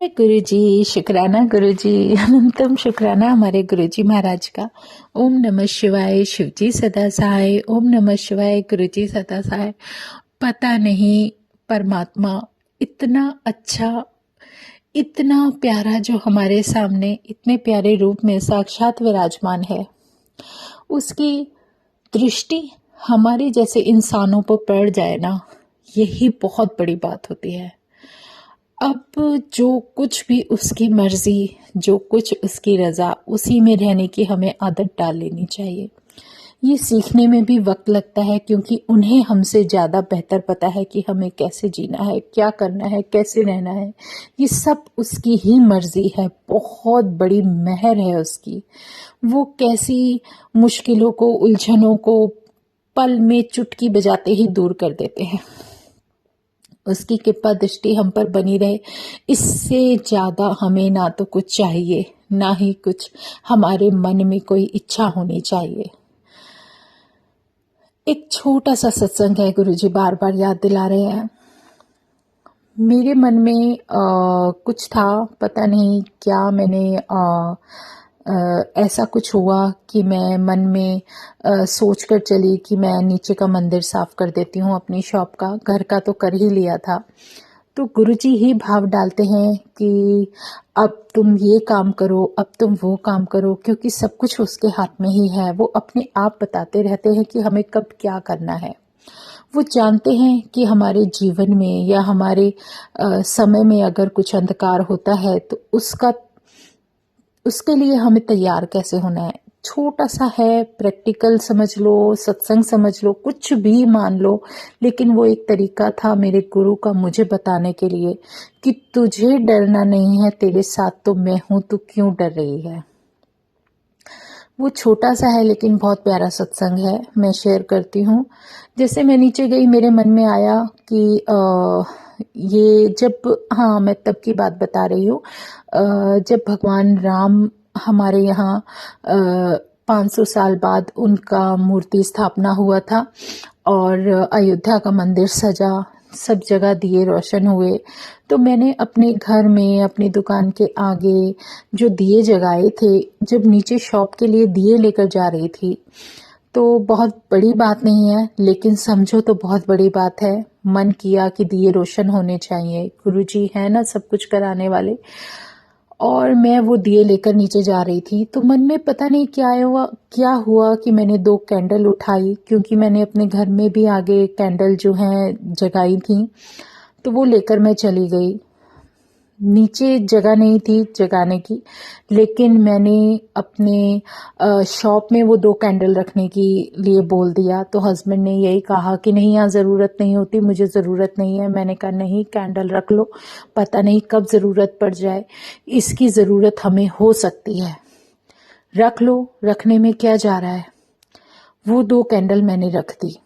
गुरु जी, शुक्राना गुरु जी, अनंतम शुक्राना हमारे गुरु जी महाराज का। ओम नमः शिवाय, शिव जी सदा सहाय। ओम नमः शिवाय, गुरु जी सदा सहाय। पता नहीं परमात्मा इतना अच्छा, इतना प्यारा जो हमारे सामने इतने प्यारे रूप में साक्षात विराजमान है, उसकी दृष्टि हमारे जैसे इंसानों पर पड़ जाए ना, यही बहुत बड़ी बात होती है। अब जो कुछ भी उसकी मर्जी, जो कुछ उसकी रजा, उसी में रहने की हमें आदत डाल लेनी चाहिए। ये सीखने में भी वक्त लगता है, क्योंकि उन्हें हमसे ज़्यादा बेहतर पता है कि हमें कैसे जीना है, क्या करना है, कैसे रहना है। ये सब उसकी ही मर्जी है, बहुत बड़ी मेहर है उसकी। वो कैसी मुश्किलों को, उलझनों को पल में चुटकी बजाते ही दूर कर देते हैं। उसकी कृपा दृष्टि हम पर बनी रहे, इससे ज्यादा हमें ना तो कुछ चाहिए, ना ही कुछ हमारे मन में कोई इच्छा होनी चाहिए। एक छोटा सा सत्संग है, गुरुजी बार बार याद दिला रहे हैं। मेरे मन में कुछ था, पता नहीं क्या मैंने ऐसा कुछ हुआ कि मैं मन में सोच कर चली कि मैं नीचे का मंदिर साफ कर देती हूँ, अपनी शॉप का। घर का तो कर ही लिया था। तो गुरुजी ही भाव डालते हैं कि अब तुम ये काम करो, अब तुम वो काम करो, क्योंकि सब कुछ उसके हाथ में ही है। वो अपने आप बताते रहते हैं कि हमें कब क्या करना है। वो जानते हैं कि हमारे जीवन में या हमारे समय में अगर कुछ अंधकार होता है तो उसके लिए हमें तैयार कैसे होना है। छोटा सा है, प्रैक्टिकल समझ लो, सत्संग समझ लो, कुछ भी मान लो, लेकिन वो एक तरीका था मेरे गुरु का मुझे बताने के लिए कि तुझे डरना नहीं है, तेरे साथ तो मैं हूं, तू क्यों डर रही है। वो छोटा सा है लेकिन बहुत प्यारा सत्संग है, मैं शेयर करती हूँ। जैसे मैं नीचे गई, मेरे मन में आया कि ये जब, हाँ मैं तब की बात बता रही हूँ, जब भगवान राम हमारे यहाँ 500 साल बाद उनका मूर्ति स्थापना हुआ था और अयोध्या का मंदिर सजा, सब जगह दिए रोशन हुए। तो मैंने अपने घर में, अपनी दुकान के आगे जो दिए जगाए थे, जब नीचे शॉप के लिए दिए लेकर जा रही थी, तो बहुत बड़ी बात नहीं है, लेकिन समझो तो बहुत बड़ी बात है। मन किया कि दिए रोशन होने चाहिए, गुरुजी है ना सब कुछ कराने वाले। और मैं वो दिए लेकर नीचे जा रही थी, तो मन में पता नहीं क्या हुआ कि मैंने 2 कैंडल उठाई, क्योंकि मैंने अपने घर में भी आगे कैंडल जो हैं जगाई थी। तो वो लेकर मैं चली गई। नीचे जगह नहीं थी जगाने की, लेकिन मैंने अपने शॉप में वो 2 कैंडल रखने के लिए बोल दिया। तो हस्बैंड ने यही कहा कि नहीं, यहाँ ज़रूरत नहीं होती, मुझे ज़रूरत नहीं है। मैंने कहा नहीं, कैंडल रख लो, पता नहीं कब ज़रूरत पड़ जाए, इसकी ज़रूरत हमें हो सकती है, रख लो, रखने में क्या जा रहा है। वो 2 कैंडल मैंने रख दी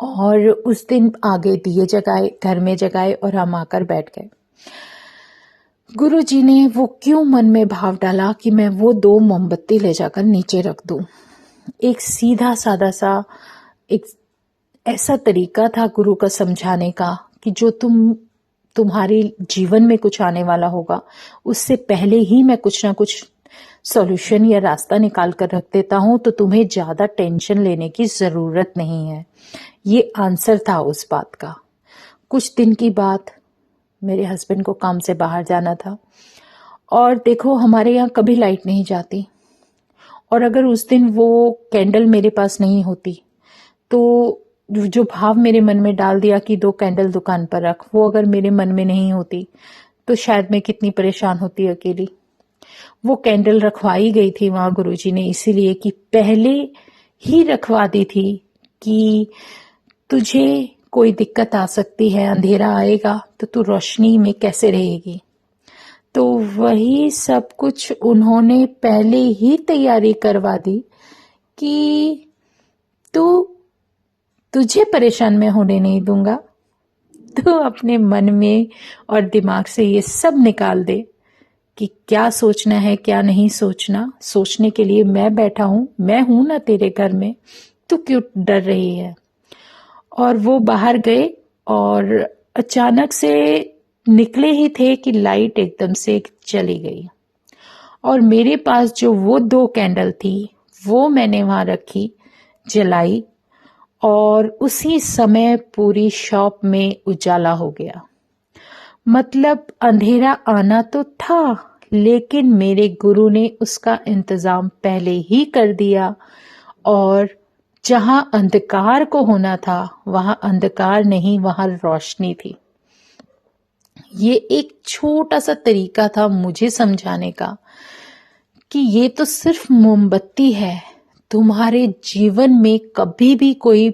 और उस दिन आगे दिए जगाए, घर में जगाए और हम आकर बैठ गए। गुरु जी ने वो क्यों मन में भाव डाला कि मैं वो 2 मोमबत्ती ले जाकर नीचे रख दूं। एक सीधा सादा सा एक ऐसा तरीका था गुरु का समझाने का कि जो तुम्हारे जीवन में कुछ आने वाला होगा, उससे पहले ही मैं कुछ ना कुछ सॉल्यूशन या रास्ता निकाल कर रख देता हूं, तो तुम्हें ज्यादा टेंशन लेने की जरूरत नहीं है। ये आंसर था उस बात का। कुछ दिन की बात, मेरे हस्बैंड को काम से बाहर जाना था और देखो हमारे यहाँ कभी लाइट नहीं जाती, और अगर उस दिन वो कैंडल मेरे पास नहीं होती तो जो भाव मेरे मन में डाल दिया कि 2 कैंडल दुकान पर रख, वो अगर मेरे मन में नहीं होती तो शायद मैं कितनी परेशान होती अकेली। वो कैंडल रखवाई गई थी वहां गुरुजी ने इसीलिए कि पहले ही रखवा दी थी कि तुझे कोई दिक्कत आ सकती है, अंधेरा आएगा तो तू रोशनी में कैसे रहेगी। तो वही सब कुछ उन्होंने पहले ही तैयारी करवा दी कि तू तुझे परेशान मैं होने नहीं दूंगा। तो अपने मन में और दिमाग से ये सब निकाल दे कि क्या सोचना है, क्या नहीं सोचना। सोचने के लिए मैं बैठा हूं, मैं हूं ना तेरे घर में, तू क्यों डर रही है। और वो बाहर गए और अचानक से निकले ही थे कि लाइट एकदम से चली गई और मेरे पास जो वो 2 कैंडल थी वो मैंने वहां रखी, जलाई और उसी समय पूरी शॉप में उजाला हो गया। मतलब अंधेरा आना तो था, लेकिन मेरे गुरु ने उसका इंतजाम पहले ही कर दिया और जहां अंधकार को होना था वहां अंधकार नहीं, वहां रोशनी थी। ये एक छोटा सा तरीका था मुझे समझाने का कि ये तो सिर्फ मोमबत्ती है। तुम्हारे जीवन में कभी भी कोई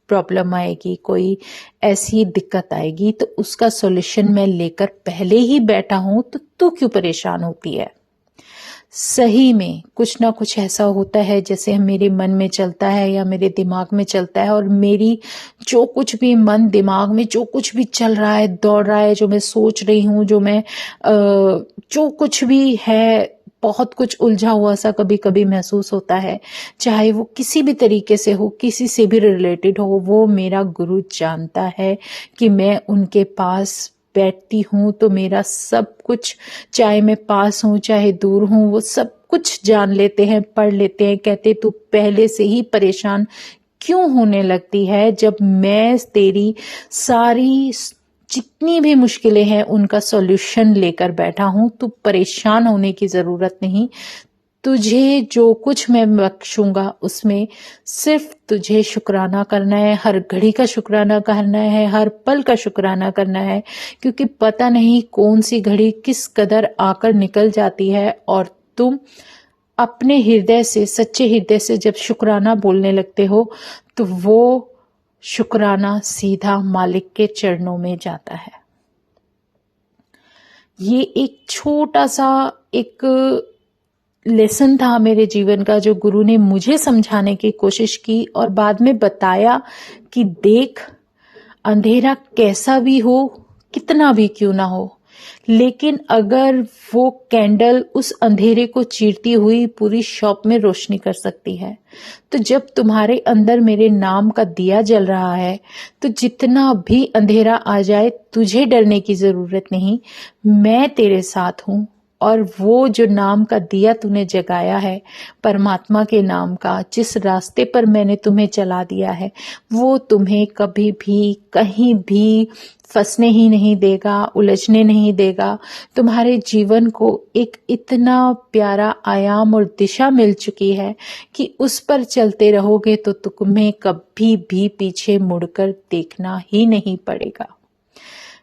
प्रॉब्लम आएगी, कोई ऐसी दिक्कत आएगी तो उसका सॉल्यूशन मैं लेकर पहले ही बैठा हूं, तो तू क्यों परेशान होती है। सही में कुछ ना कुछ ऐसा होता है जैसे मेरे मन में चलता है या मेरे दिमाग में चलता है, और मेरी जो कुछ भी मन दिमाग में जो कुछ भी चल रहा है, दौड़ रहा है, जो मैं सोच रही हूँ, जो कुछ भी है, बहुत कुछ उलझा हुआ सा कभी कभी महसूस होता है, चाहे वो किसी भी तरीके से हो, किसी से भी रिलेटेड हो, वो मेरा गुरु जानता है कि मैं उनके पास बैठती हूँ तो मेरा सब कुछ, चाहे मैं पास हूँ चाहे दूर हूँ, वो सब कुछ जान लेते हैं, पढ़ लेते हैं। कहते तू पहले से ही परेशान क्यों होने लगती है, जब मैं तेरी सारी जितनी भी मुश्किलें हैं उनका सॉल्यूशन लेकर बैठा हूं। तू परेशान होने की जरूरत नहीं। तुझे जो कुछ मैं बख्शूंगा उसमें सिर्फ तुझे शुक्राना करना है, हर घड़ी का शुक्राना करना है, हर पल का शुक्राना करना है, क्योंकि पता नहीं कौन सी घड़ी किस कदर आकर निकल जाती है। और तुम अपने हृदय से, सच्चे हृदय से जब शुक्राना बोलने लगते हो तो वो शुक्राना सीधा मालिक के चरणों में जाता है। ये एक छोटा सा एक लेसन था मेरे जीवन का, जो गुरु ने मुझे समझाने की कोशिश की और बाद में बताया कि देख, अंधेरा कैसा भी हो, कितना भी क्यों ना हो, लेकिन अगर वो कैंडल उस अंधेरे को चीरती हुई पूरी शॉप में रोशनी कर सकती है, तो जब तुम्हारे अंदर मेरे नाम का दिया जल रहा है तो जितना भी अंधेरा आ जाए तुझे डरने की जरूरत नहीं। मैं तेरे साथ हूं और वो जो नाम का दिया तूने जगाया है, परमात्मा के नाम का, जिस रास्ते पर मैंने तुम्हें चला दिया है, वो तुम्हें कभी भी कहीं भी फंसने ही नहीं देगा, उलझने नहीं देगा। तुम्हारे जीवन को एक इतना प्यारा आयाम और दिशा मिल चुकी है कि उस पर चलते रहोगे तो तुम्हें कभी भी पीछे मुड़कर देखना ही नहीं पड़ेगा।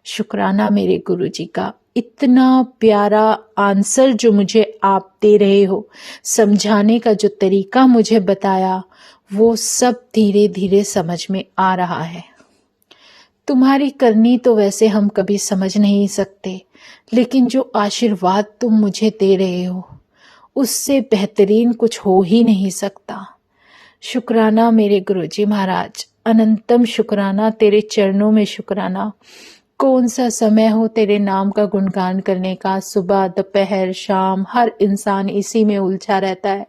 शुक्राना मेरे गुरुजी का, इतना प्यारा आंसर जो मुझे आप दे रहे हो, समझाने का जो तरीका मुझे बताया, वो सब धीरे धीरे समझ में आ रहा है। तुम्हारी करनी तो वैसे हम कभी समझ नहीं सकते, लेकिन जो आशीर्वाद तुम मुझे दे रहे हो उससे बेहतरीन कुछ हो ही नहीं सकता। शुक्राना मेरे गुरुजी महाराज, अनंतम शुक्राना, तेरे चरणों में शुक्राना। कौन सा समय हो तेरे नाम का गुणगान करने का, सुबह दोपहर शाम, हर इंसान इसी में उलझा रहता है।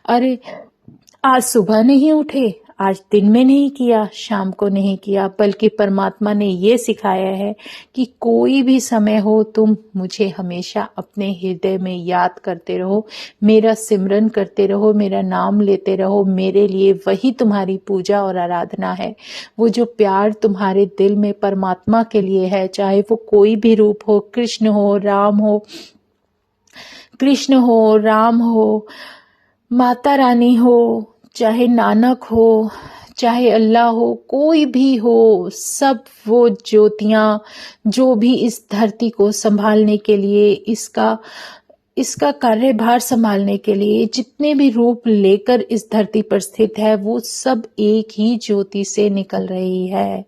अरे आज सुबह नहीं उठे, आज दिन में नहीं किया, शाम को नहीं किया, बल्कि परमात्मा ने ये सिखाया है कि कोई भी समय हो तुम मुझे हमेशा अपने हृदय में याद करते रहो, मेरा सिमरन करते रहो, मेरा नाम लेते रहो। मेरे लिए वही तुम्हारी पूजा और आराधना है। वो जो प्यार तुम्हारे दिल में परमात्मा के लिए है, चाहे वो कोई भी रूप हो, कृष्ण हो, राम हो, कृष्ण हो, राम हो, माता रानी हो, चाहे नानक हो, चाहे अल्लाह हो, कोई भी हो, सब वो ज्योतियां जो भी इस धरती को संभालने के लिए, इसका कार्यभार संभालने के लिए जितने भी रूप लेकर इस धरती पर स्थित है, वो सब एक ही ज्योति से निकल रही है।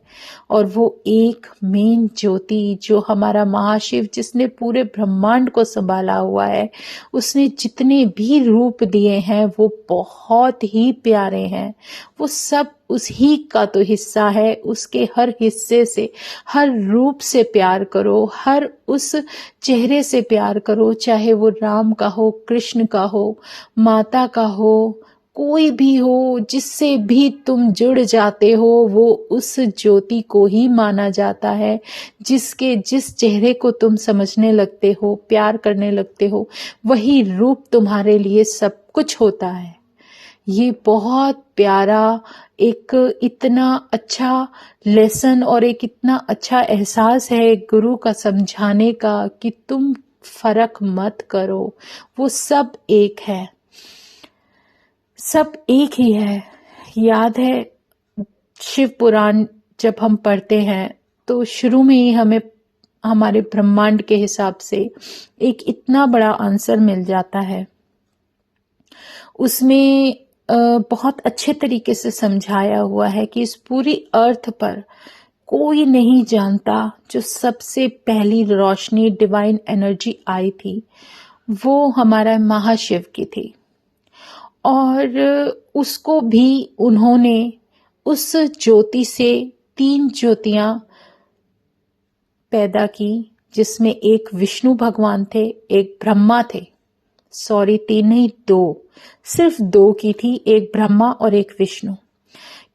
और वो एक मेन ज्योति जो हमारा महाशिव, जिसने पूरे ब्रह्मांड को संभाला हुआ है, उसने जितने भी रूप दिए हैं वो बहुत ही प्यारे हैं। वो सब उसी का तो हिस्सा है। उसके हर हिस्से से, हर रूप से प्यार करो, हर उस चेहरे से प्यार करो, चाहे वो राम का हो, कृष्ण का हो, माता का हो, कोई भी हो, जिससे भी तुम जुड़ जाते हो, वो उस ज्योति को ही माना जाता है। जिस चेहरे को तुम समझने लगते हो, प्यार करने लगते हो, वही रूप तुम्हारे लिए सब कुछ होता है। ये बहुत प्यारा, एक इतना अच्छा लेसन और एक इतना अच्छा एहसास है गुरु का समझाने का कि तुम फर्क मत करो, वो सब एक है, सब एक ही है। याद है शिव पुराण जब हम पढ़ते हैं तो शुरू में ही हमें हमारे ब्रह्मांड के हिसाब से एक इतना बड़ा आंसर मिल जाता है। उसमें बहुत अच्छे तरीके से समझाया हुआ है कि इस पूरी अर्थ पर कोई नहीं जानता जो सबसे पहली रोशनी डिवाइन एनर्जी आई थी वो हमारा महाशिव की थी, और उसको भी उन्होंने उस ज्योति से 3 ज्योतियां पैदा की, जिसमें एक विष्णु भगवान थे, एक ब्रह्मा थे। सॉरी, 3 नहीं, 2, सिर्फ 2 की थी, एक ब्रह्मा और एक विष्णु।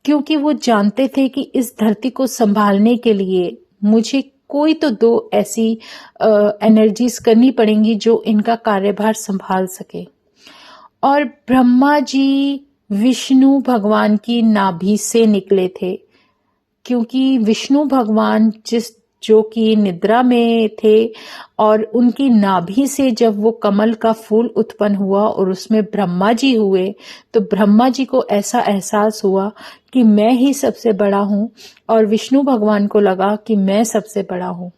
क्योंकि वो जानते थे कि इस धरती को संभालने के लिए मुझे कोई तो 2 ऐसी एनर्जीज करनी पड़ेंगी जो इनका कार्यभार संभाल सके। और ब्रह्मा जी विष्णु भगवान की नाभि से निकले थे, क्योंकि विष्णु भगवान जो कि निद्रा में थे, और उनकी नाभि से जब वो कमल का फूल उत्पन्न हुआ और उसमें ब्रह्मा जी हुए, तो ब्रह्मा जी को ऐसा एहसास हुआ कि मैं ही सबसे बड़ा हूं, और विष्णु भगवान को लगा कि मैं सबसे बड़ा हूं,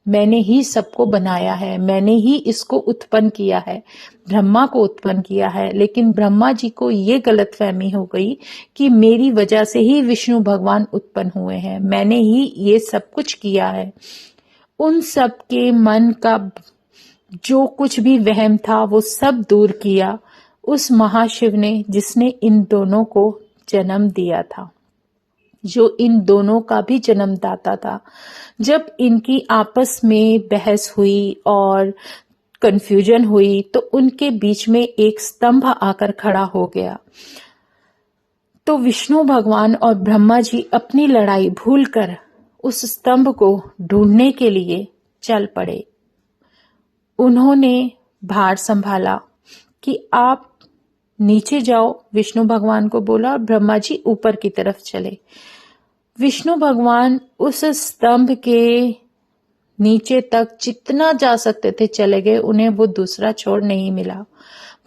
मैंने ही सबको बनाया है, मैंने ही इसको उत्पन्न किया है, ब्रह्मा को उत्पन्न किया है। लेकिन ब्रह्मा जी को ये गलतफहमी हो गई कि मेरी वजह से ही विष्णु भगवान उत्पन्न हुए हैं, मैंने ही ये सब कुछ किया है। उन सब के मन का जो कुछ भी वहम था वो सब दूर किया उस महाशिव ने, जिसने इन दोनों को जन्म दिया था, जो इन दोनों का भी जन्मदाता था। जब इनकी आपस में बहस हुई और कंफ्यूजन हुई तो उनके बीच में एक स्तंभ आकर खड़ा हो गया। तो विष्णु भगवान और ब्रह्मा जी अपनी लड़ाई भूलकर उस स्तंभ को ढूंढने के लिए चल पड़े। उन्होंने भार संभाला कि आप नीचे जाओ, विष्णु भगवान को बोला, और ब्रह्मा जी ऊपर की तरफ चले। विष्णु भगवान उस स्तंभ के नीचे तक जितना जा सकते थे चले गए, उन्हें वो दूसरा छोर नहीं मिला।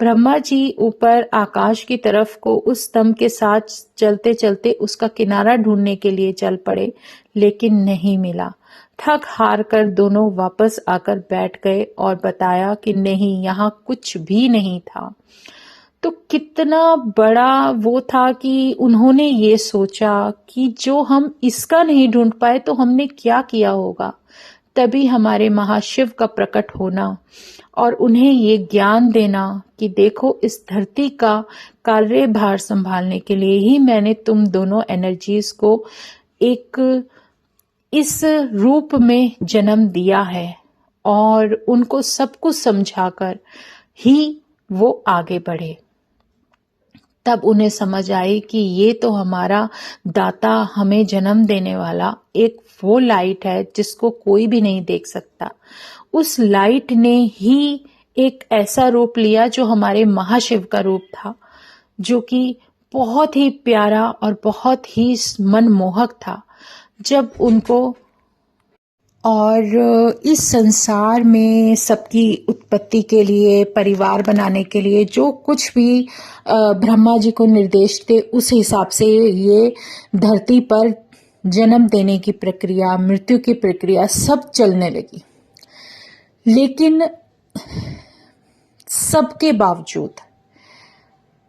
ब्रह्मा जी ऊपर आकाश की तरफ को उस स्तंभ के साथ चलते चलते उसका किनारा ढूंढने के लिए चल पड़े, लेकिन नहीं मिला। थक हार कर दोनों वापस आकर बैठ गए और बताया कि नहीं, यहाँ कुछ भी नहीं था। तो कितना बड़ा वो था कि उन्होंने ये सोचा कि जो हम इसका नहीं ढूंढ पाए तो हमने क्या किया होगा। तभी हमारे महाशिव का प्रकट होना और उन्हें ये ज्ञान देना कि देखो, इस धरती का कार्यभार संभालने के लिए ही मैंने तुम दोनों एनर्जीज को एक इस रूप में जन्म दिया है, और उनको सब कुछ समझाकर ही वो आगे बढ़े। तब उन्हें समझ आई कि ये तो हमारा दाता, हमें जन्म देने वाला एक वो लाइट है जिसको कोई भी नहीं देख सकता। उस लाइट ने ही एक ऐसा रूप लिया जो हमारे महाशिव का रूप था, जो कि बहुत ही प्यारा और बहुत ही मनमोहक था। जब उनको और इस संसार में सबकी उत्पत्ति के लिए, परिवार बनाने के लिए जो कुछ भी ब्रह्मा जी को निर्देश थे, उस हिसाब से ये धरती पर जन्म देने की प्रक्रिया, मृत्यु की प्रक्रिया सब चलने लगी। लेकिन सबके बावजूद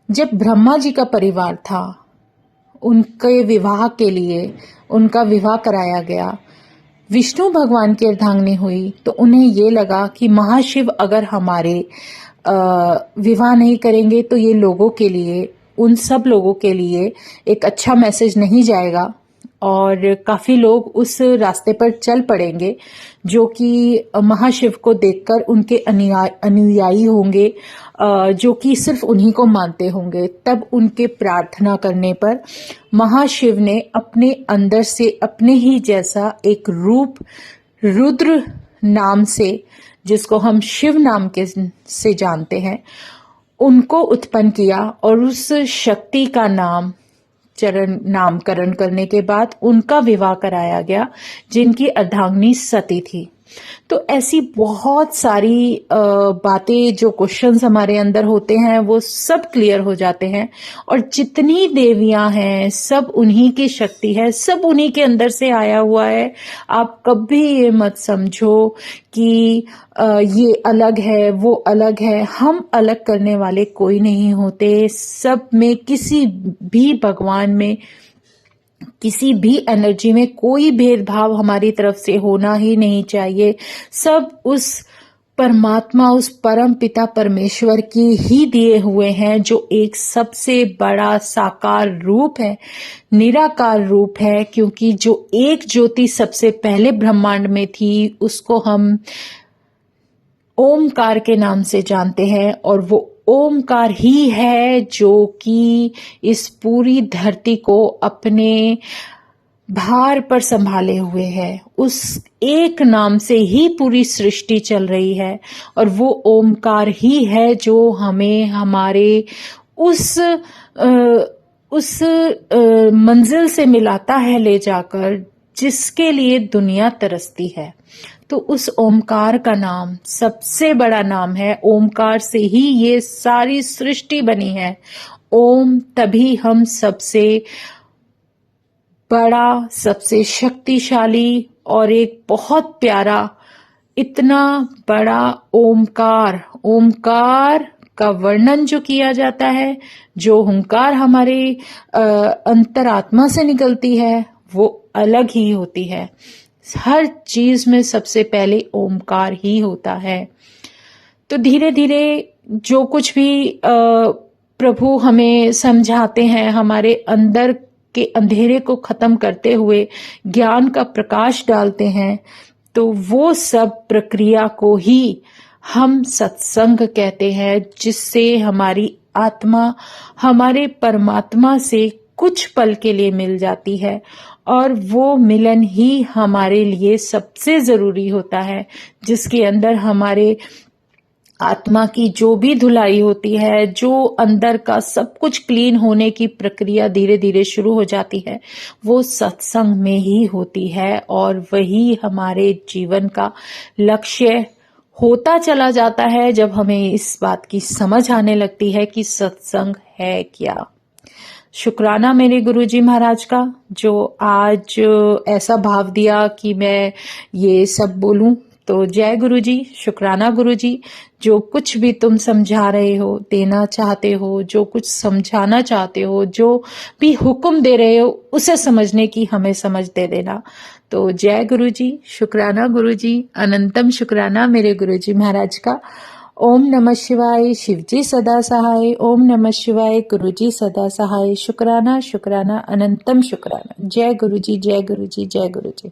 जब ब्रह्मा जी का परिवार था, उनके विवाह के लिए उनका विवाह कराया गया, विष्णु भगवान की अर्धांगिनी हुई, तो उन्हें ये लगा कि महाशिव अगर हमारे विवाह नहीं करेंगे तो ये लोगों के लिए, उन सब लोगों के लिए एक अच्छा मैसेज नहीं जाएगा, और काफी लोग उस रास्ते पर चल पड़ेंगे जो कि महाशिव को देखकर उनके अनुयायी होंगे, जो कि सिर्फ उन्हीं को मानते होंगे। तब उनके प्रार्थना करने पर महाशिव ने अपने अंदर से अपने ही जैसा एक रूप रुद्र नाम से, जिसको हम शिव नाम के से जानते हैं, उनको उत्पन्न किया और उस शक्ति का नामकरण करने के बाद उनका विवाह कराया गया, जिनकी अर्धांगिनी सती थी। तो ऐसी बहुत सारी बातें, जो क्वेश्चंस हमारे अंदर होते हैं, वो सब क्लियर हो जाते हैं। और जितनी देवियां हैं सब उन्हीं की शक्ति है, सब उन्हीं के अंदर से आया हुआ है। आप कभी ये मत समझो कि ये अलग है, वो अलग है। हम अलग करने वाले कोई नहीं होते। सब में, किसी भी भगवान में, किसी भी एनर्जी में कोई भेदभाव हमारी तरफ से होना ही नहीं चाहिए। सब उस परमात्मा, उस परम पिता परमेश्वर की ही दिए हुए हैं, जो एक सबसे बड़ा साकार रूप है, निराकार रूप है। क्योंकि जो एक ज्योति सबसे पहले ब्रह्मांड में थी, उसको हम ओमकार के नाम से जानते हैं। और वो ओमकार ही है जो कि इस पूरी धरती को अपने भार पर संभाले हुए है। उस एक नाम से ही पूरी सृष्टि चल रही है। और वो ओमकार ही है जो हमें हमारे उस मंजिल से मिलाता है ले जाकर, जिसके लिए दुनिया तरसती है। तो उस ओमकार का नाम सबसे बड़ा नाम है। ओमकार से ही ये सारी सृष्टि बनी है। ओम, तभी हम सबसे बड़ा, सबसे शक्तिशाली और एक बहुत प्यारा, इतना बड़ा ओमकार का वर्णन जो किया जाता है, जो हुंकार हमारे अंतरात्मा से निकलती है, वो अलग ही होती है। हर चीज में सबसे पहले ओमकार ही होता है। तो धीरे धीरे जो कुछ भी प्रभु हमें समझाते हैं, हमारे अंदर के अंधेरे को खत्म करते हुए ज्ञान का प्रकाश डालते हैं, तो वो सब प्रक्रिया को ही हम सत्संग कहते हैं, जिससे हमारी आत्मा हमारे परमात्मा से कुछ पल के लिए मिल जाती है। और वो मिलन ही हमारे लिए सबसे जरूरी होता है, जिसके अंदर हमारे आत्मा की जो भी धुलाई होती है, जो अंदर का सब कुछ क्लीन होने की प्रक्रिया धीरे धीरे शुरू हो जाती है, वो सत्संग में ही होती है। और वही हमारे जीवन का लक्ष्य होता चला जाता है, जब हमें इस बात की समझ आने लगती है कि सत्संग है क्या। शुक्राना मेरे गुरुजी महाराज का, जो आज ऐसा भाव दिया कि मैं ये सब बोलूं। तो जय गुरुजी, शुक्राना गुरुजी। जो कुछ भी तुम समझा रहे हो, देना चाहते हो, जो कुछ समझाना चाहते हो, जो भी हुक्म दे रहे हो, उसे समझने की हमें समझ दे देना। तो जय गुरुजी, शुक्राना गुरुजी, अनंतम शुक्राना मेरे गुरुजी महाराज का। ओम नमः शिवाय, शिवजी सदा सहाय। ओम नमः शिवाय, गुरुजी सदा सहाय। शुक्राना शुक्राना, अनंतम शुक्राना। जय गुरुजी, जय गुरुजी, जय गुरुजी।